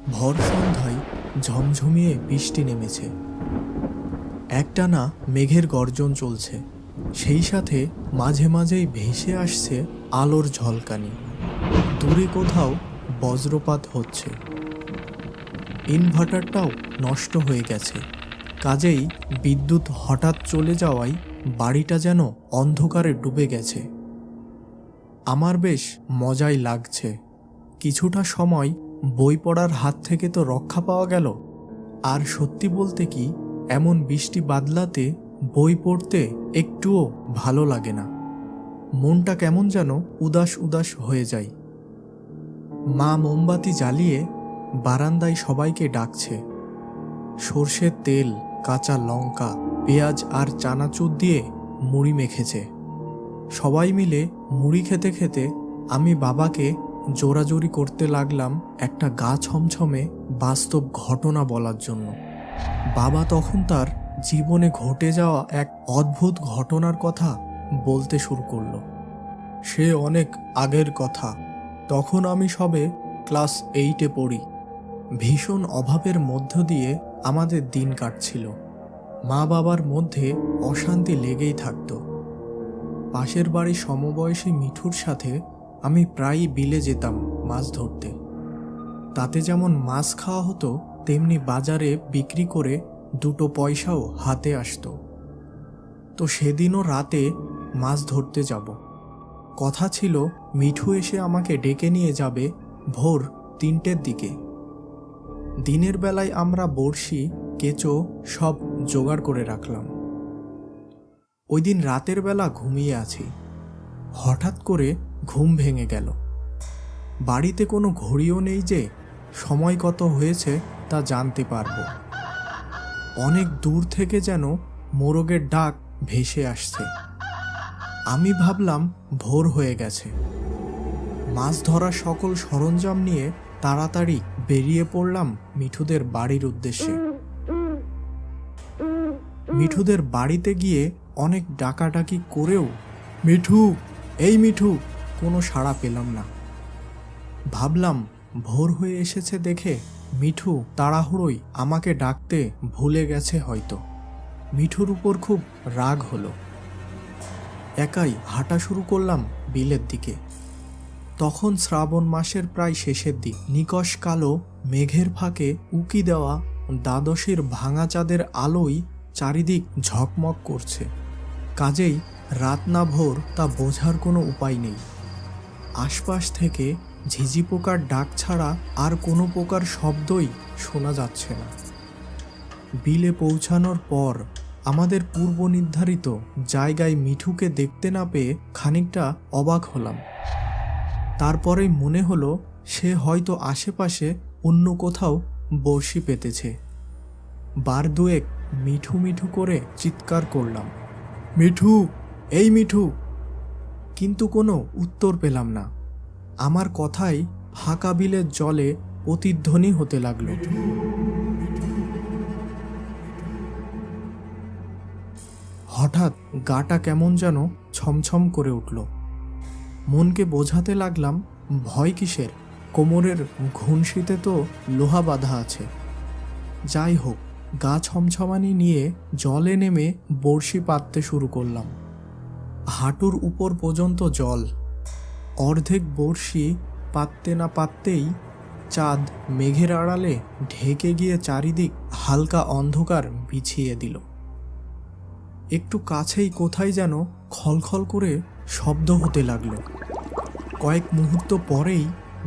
ভর সন্ধ্যায় ঝমঝমিয়ে বৃষ্টি নেমেছে। একটানা মেঘের গর্জন চলছে, সেই সাথে মাঝে মাঝেই ভেসে আসছে আলোর ঝলকানি। দূরে কোথাও বজ্রপাত হচ্ছে। ইনভার্টারটাও নষ্ট হয়ে গেছে, কাজেই বিদ্যুৎ হঠাৎ চলে যাওয়ায় বাড়িটা যেন অন্ধকারে ডুবে গেছে। আমার বেশ মজাই লাগছে। কিছুটা সময় বই পড়ার হাত থেকে তো রক্ষা পাওয়া গেল। আর সত্যি বলতে কি, এমন বৃষ্টি বাদলাতে বই পড়তে একটুও ভালো লাগে না। মনটা কেমন যেন উদাস উদাস হয়ে যায়। মা মোমবাতি জ্বালিয়ে বারান্দায় সবাইকে ডাকছে। সর্ষের তেল, কাঁচা লঙ্কা, পেঁয়াজ আর চানাচুর দিয়ে মুড়ি মেখেছে। সবাই মিলে মুড়ি খেতে খেতে আমি বাবাকে জোরাজোরি করতে লাগলাম একটা গা ছমছমে বাস্তব ঘটনা বলার জন্য। বাবা তখন তার জীবনে ঘটে যাওয়া এক অদ্ভুত ঘটনার কথা বলতে শুরু করলো। সে অনেক আগের কথা। তখন আমি সবে ক্লাস 8-এ পড়ি। ভীষণ অভাবের মধ্য দিয়ে আমাদের দিন কাটছিল। মা বাবার মধ্যে অশান্তি লেগেই থাকত। পাশের বাড়ির সমবয়সী মিঠুর সাথে আমি প্রায়ই বিলে যেতাম মাছ ধরতে। তাতে যেমন মাছ খাওয়া হতো, তেমনি বাজারে বিক্রি করে দুটো পয়সাও হাতে আসতো। তো সেদিনও রাতে মাছ ধরতে যাব। কথা ছিল মিঠু এসে আমাকে ডেকে নিয়ে যাবে ভোর 3টের দিকে। দিনের বেলায় আমরা বড়শি, কেঁচো সব জোগাড় করে রাখলাম। ওই দিন রাতের বেলা ঘুমিয়ে আছি। হঠাৎ করে ঘুম ভেঙে গেল। বাড়িতে কোনো ঘড়িও নেই যে সময় কত হয়েছে তা জানতে পারবো। অনেক দূর থেকে যেন মোরগের ডাক ভেসে আসছে। আমি ভাবলাম ভোর হয়ে গেছে। মাছ ধরার সকল সরঞ্জাম নিয়ে তাড়াতাড়ি বেরিয়ে পড়লাম মিঠুদের বাড়ির উদ্দেশ্যে। মিঠুদের বাড়িতে গিয়ে অনেক ডাকাডাকি করেও মিঠু, এই মিঠু, কোনো সাড়া পেলাম না। ভাবলাম ভোর হয়ে এসেছে দেখে মিঠু তাড়াহুড়োই আমাকে ডাকতে ভুলে গেছে হয়তো। মিঠুর উপর খুব রাগ হলো। একাই হাঁটা শুরু করলাম বিলের দিকে। তখন শ্রাবণ মাসের প্রায় শেষের দিক। নিকষ কালো মেঘের ফাঁকে উকি দেওয়া দ্বাদশীর ভাঙা চাঁদের আলোয় চারিদিক ঝকমক করছে। কাজেই রাত না ভোর তা বোঝার কোনো উপায় নেই। আশপাশ থেকে ঝিঝি পোকার ডাক ছাড়া আর কোনো প্রকার শব্দই শোনা যাচ্ছে না। বিলে পৌঁছানোর পর আমাদের পূর্ব নির্ধারিত জায়গায় মিঠুকে দেখতে না পেয়ে খানিকটা অবাক হলাম। তারপরেই মনে হলো সে হয়তো আশেপাশে অন্য কোথাও বড়শি পেতেছে। বার দুয়েক মিঠু মিঠু করে চিৎকার করলাম, মিঠু, এই মিঠু, কিন্তু কোনো উত্তর পেলাম না। আমার কথাই ফাঁকা বিলের জলে প্রতিধ্বনি হতে লাগলো। হঠাৎ গাটা কেমন যেন ছমছম করে উঠল। মনকে বোঝাতে লাগলাম, ভয় কিসের, কোমরের ঘুনশিতে তো লোহা বাঁধা আছে। যাই হোক, গা ছমছমানি নিয়ে জলে নেমে বড়শি পাততে শুরু করলাম। হাঁটুর উপর পর্যন্ত জল। অর্ধেক বড়শি পাততে না পাততেই চাঁদ মেঘের আড়ালে ঢেকে গিয়ে চারিদিক হালকা অন্ধকার বিছিয়ে দিল। একটু কাছেই কোথায় যেন খলখল করে শব্দ হতে লাগলো। কয়েক মুহূর্ত পরেই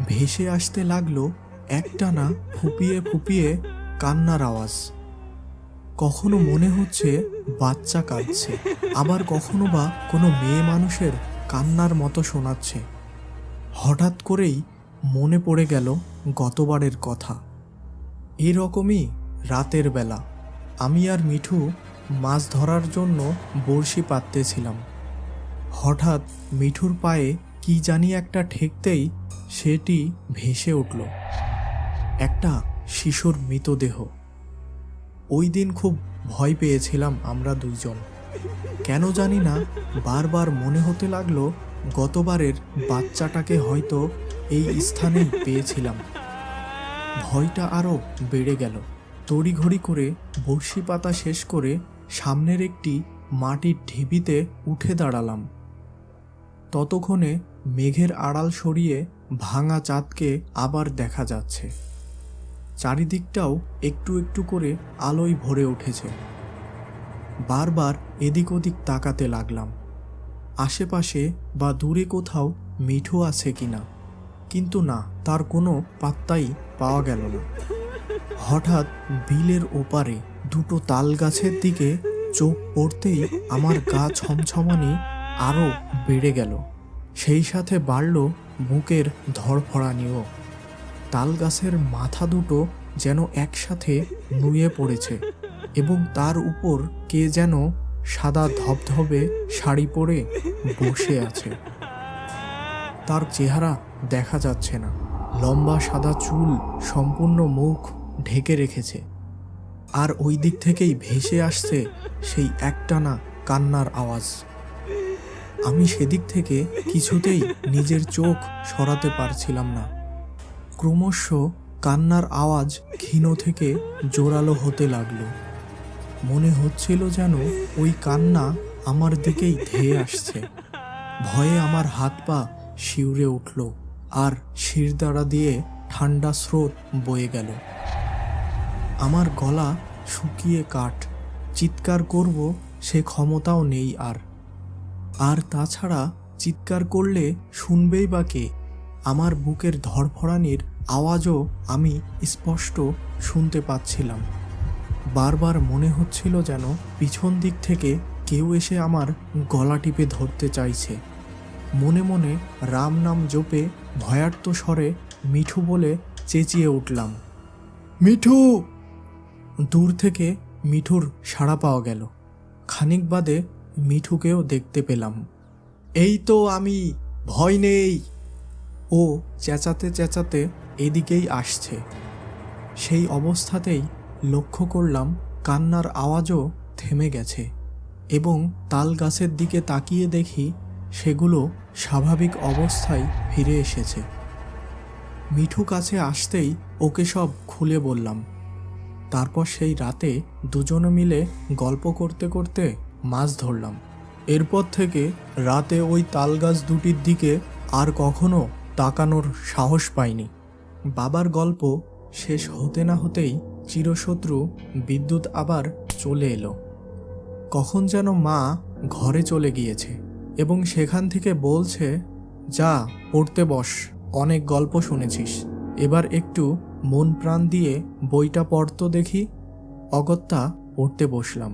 ভেসে আসতে লাগলো একটানা ফুপিয়ে ফুপিয়ে কান্নার আওয়াজ। কখনো মনে হচ্ছে বাচ্চা কাঁদছে, আবার কখনো বা কোনো মেয়ে মানুষের কান্নার মতো শোনাচ্ছে। হঠাৎ করেই মনে পড়ে গেল গতবারের কথা। এরকমই রাতের বেলা আমি আর মিঠু মাছ ধরার জন্য বড়শি পাততেছিলাম। হঠাৎ মিঠুর পায়ে কি জানি একটা ঠেকতেই সেটি ভেসে উঠল, একটা শিশুর মৃতদেহ। ওই দিন খুব ভয় পেয়েছিলাম আমরা দুইজন। কেন জানি না বারবার মনে হতে লাগলো গতবারের বাচ্চাটাকে হয়তো এই স্থানেই পেয়েছিলাম। ভয়টা আরও বেড়ে গেল। তড়িঘড়ি করে বড়শি পাতা শেষ করে সামনের একটি মাটির ঢিবিতে উঠে দাঁড়ালাম। ততক্ষণে মেঘের আড়াল সরিয়ে ভাঙা চাঁদকে আবার দেখা যাচ্ছে। চারিদিকটাও একটু একটু করে আলোয় ভরে উঠেছে। বারবার এদিক ওদিক তাকাতে লাগলাম, আশেপাশে বা দূরে কোথাও মিঠু আছে কিনা, কিন্তু না, তার কোনো পাত্তাই পাওয়া গেল না। হঠাৎ বিলের ওপারে দুটো তাল গাছের দিকে চোখ পড়তেই আমার গা ছমছমানি আরও বেড়ে গেল, সেই সাথে বাড়ল বুকের ধড়ফড়ানিও। তাল গাছের মাথা দুটো যেন একসাথে নুয়ে পড়েছে এবং তার উপর কে যেন সাদা ধবধবে শাড়ি পরে বসে আছে। তার চেহারা দেখা যাচ্ছে না, লম্বা সাদা চুল সম্পূর্ণ মুখ ঢেকে রেখেছে। আর ওই দিক থেকেই ভেসে আসছে সেই একটানা কান্নার আওয়াজ। আমি সেদিক থেকে কিছুতেই নিজের চোখ সরাতে পারছিলাম না। ক্রমশ কান্নার আওয়াজ ক্ষীণ থেকে জোরালো হতে লাগলো। মনে হচ্ছিল যেন ওই কান্না আমার দিকেই ধেয়ে আসছে। ভয়ে আমার হাত পা শিউরে উঠল, আর শিরদাঁড়া দিয়ে ঠান্ডা স্রোত বয়ে গেল। আমার গলা শুকিয়ে কাঠ, চিৎকার করব সে ক্ষমতাও নেই আর। আর তাছাড়া চিৎকার করলে শুনবেই বা কে? আমার বুকের ধড়ফড়ানির আওয়াজও আমি স্পষ্ট শুনতে পাচ্ছিলাম। বারবার মনে হচ্ছিল যেন পিছন দিক থেকে কেউ এসে আমার গলা টিপে ধরতে চাইছে। মনে মনে রাম নাম জপে ভয়ার্ত স্বরে মিঠু বলে চেঁচিয়ে উঠলাম, মিঠু! দূর থেকে মিঠুর সাড়া পাওয়া গেল। খানিক বাদে মিঠুকেও দেখতে পেলাম। এই তো আমি, ভয় নেই! ও চেঁচাতে চেঁচাতে এদিকেই আসছে। সেই অবস্থাতেই লক্ষ্য করলাম কান্নার আওয়াজও থেমে গেছে এবং তাল গাছের দিকে তাকিয়ে দেখি সেগুলো স্বাভাবিক অবস্থায় ফিরে এসেছে। মিঠু কাছে আসতেই ওকে সব খুলে বললাম। তারপর সেই রাতে দুজনে মিলে গল্প করতে করতে মাছ ধরলাম। এরপর থেকে রাতে ওই তাল গাছ দুটির দিকে আর কখনো তাকানোর সাহস পাইনি। বাবার গল্প শেষ হতে না হতেই চিরশত্রু বিদ্যুৎ আবার চলে এলো। কখন যেন মা ঘরে চলে গিয়েছে এবং সেখান থেকে বলছে, যা পড়তে বস, অনেক গল্প শুনেছিস, এবার একটু মন প্রাণ দিয়ে বইটা পড়তো দেখি। অগত্যা পড়তে বসলাম।